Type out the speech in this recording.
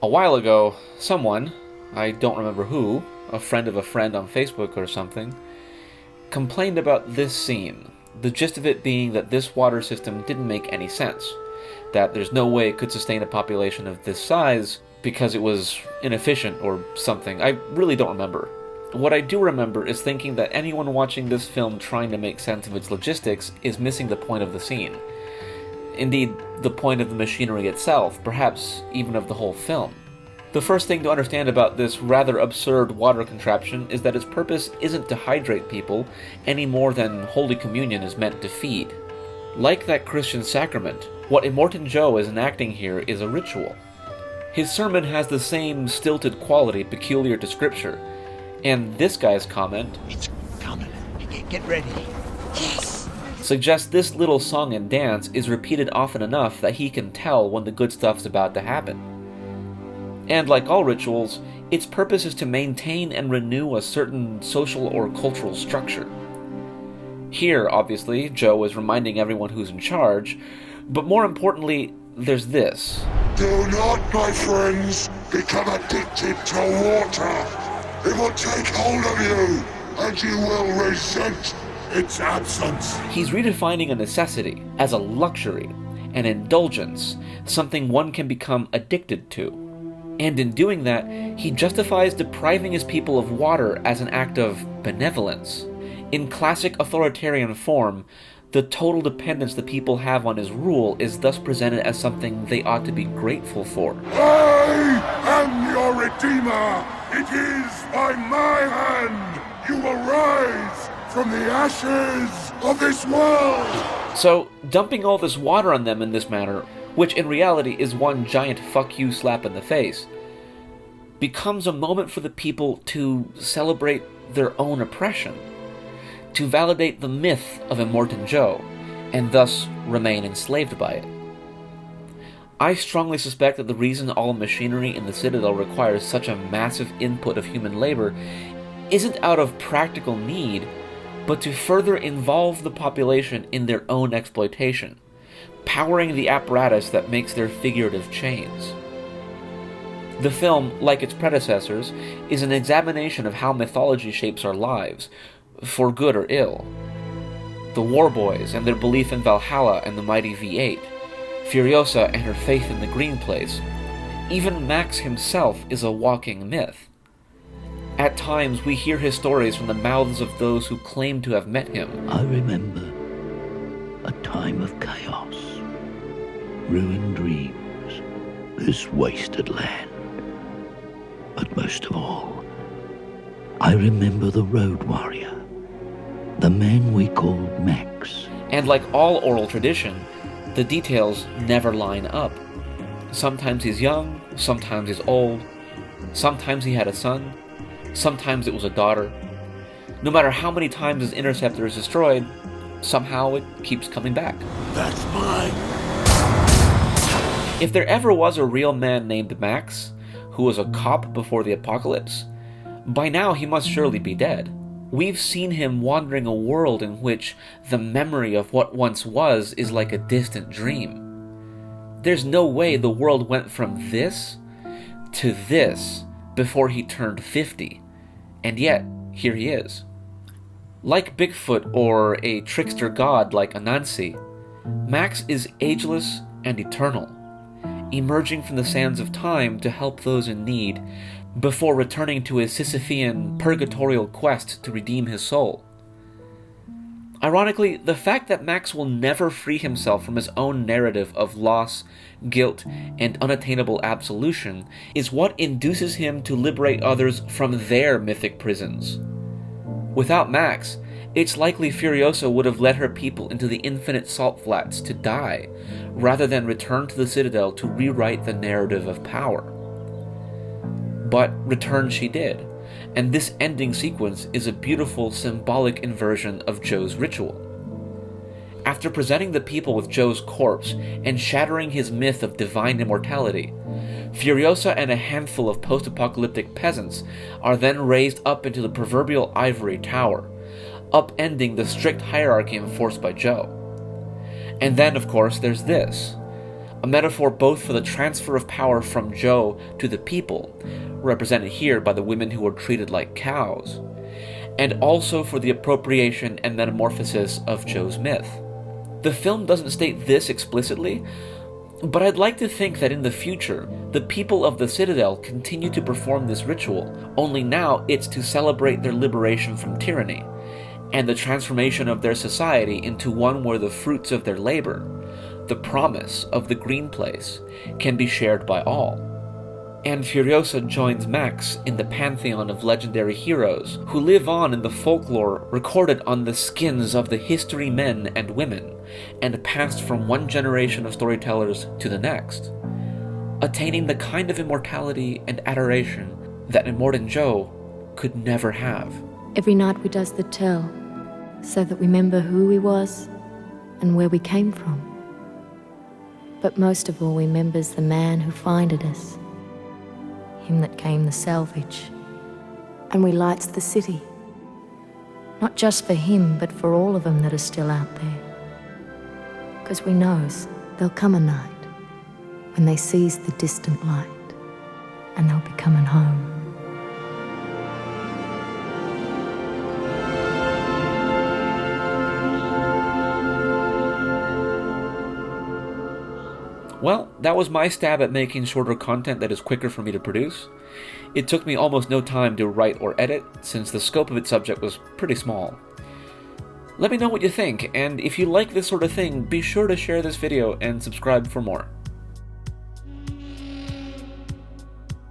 A while ago, someone, I don't remember who, a friend of a friend on Facebook or something, complained about this scene, the gist of it being that this water system didn't make any sense, that there's no way it could sustain a population of this size because it was inefficient or something. I really don't remember. What I do remember is thinking that anyone watching this film trying to make sense of its logistics is missing the point of the scene. Indeed, the point of the machinery itself, perhaps even of the whole film. The first thing to understand about this rather absurd water contraption is that its purpose isn't to hydrate people any more than Holy Communion is meant to feed. Like that Christian sacrament, what Immortan Joe is enacting here is a ritual. His sermon has the same stilted quality peculiar to Scripture, and this guy's comment, "It's coming, get ready, yes," suggests this little song and dance is repeated often enough that he can tell when the good stuff's about to happen. And like all rituals, its purpose is to maintain and renew a certain social or cultural structure. Here, obviously, Joe is reminding everyone who's in charge, but more importantly, there's this. Do not, my friends, become addicted to water. It will take hold of you, and you will resent its absence. He's redefining a necessity as a luxury, an indulgence, something one can become addicted to. And in doing that, he justifies depriving his people of water as an act of benevolence. In classic authoritarian form, the total dependence the people have on his rule is thus presented as something they ought to be grateful for. I am your Redeemer. It is by my hand you will rise from the ashes of this world. So, dumping all this water on them in this manner, which in reality is one giant fuck you slap in the face, becomes a moment for the people to celebrate their own oppression, to validate the myth of Immortan Joe, and thus remain enslaved by it. I strongly suspect that the reason all machinery in the Citadel requires such a massive input of human labor isn't out of practical need, but to further involve the population in their own exploitation, powering the apparatus that makes their figurative chains. The film, like its predecessors, is an examination of how mythology shapes our lives, for good or ill. The War Boys and their belief in Valhalla and the mighty V8, Furiosa and her faith in the Green Place, even Max himself is a walking myth. At times we hear his stories from the mouths of those who claim to have met him. I remember a time of chaos, ruined dreams, this wasted land. But most of all, I remember the road warrior, the man we called Max. And like all oral tradition, the details never line up. Sometimes he's young, sometimes he's old, sometimes he had a son, sometimes it was a daughter. No matter how many times his interceptor is destroyed, somehow it keeps coming back. That's mine. If there ever was a real man named Max, who was a cop before the apocalypse, by now he must surely be dead. We've seen him wandering a world in which the memory of what once was is like a distant dream. There's no way the world went from this to this before he turned 50, and yet, here he is. Like Bigfoot or a trickster god like Anansi, Max is ageless and eternal, emerging from the sands of time to help those in need, before returning to his Sisyphean purgatorial quest to redeem his soul. Ironically, the fact that Max will never free himself from his own narrative of loss, guilt, and unattainable absolution is what induces him to liberate others from their mythic prisons. Without Max, it's likely Furiosa would have led her people into the infinite salt flats to die, rather than return to the Citadel to rewrite the narrative of power. But return she did, and this ending sequence is a beautiful symbolic inversion of Joe's ritual. After presenting the people with Joe's corpse and shattering his myth of divine immortality, Furiosa and a handful of post-apocalyptic peasants are then raised up into the proverbial ivory tower, upending the strict hierarchy enforced by Joe. And then, of course, there's this. a metaphor both for the transfer of power from Joe to the people, represented here by the women who were treated like cows, and also for the appropriation and metamorphosis of Joe's myth. The film doesn't state this explicitly, but I'd like to think that in the future, the people of the Citadel continue to perform this ritual, only now it's to celebrate their liberation from tyranny, and the transformation of their society into one where the fruits of their labor, the promise of the green place, can be shared by all. And Furiosa joins Max in the pantheon of legendary heroes who live on in the folklore recorded on the skins of the history men and women, and passed from one generation of storytellers to the next, attaining the kind of immortality and adoration that Immortan Joe could never have. Every night we does the tell, so that we remember who we was and where we came from. But most of all, we remembers the man who finded us, him that came the salvage. And we lights the city, not just for him, but for all of them that are still out there. 'Cause we knows there'll come a night when they sees the distant light, and they'll be coming home. Well, that was my stab at making shorter content that is quicker for me to produce. It took me almost no time to write or edit, since the scope of its subject was pretty small. Let me know what you think, and if you like this sort of thing, be sure to share this video and subscribe for more.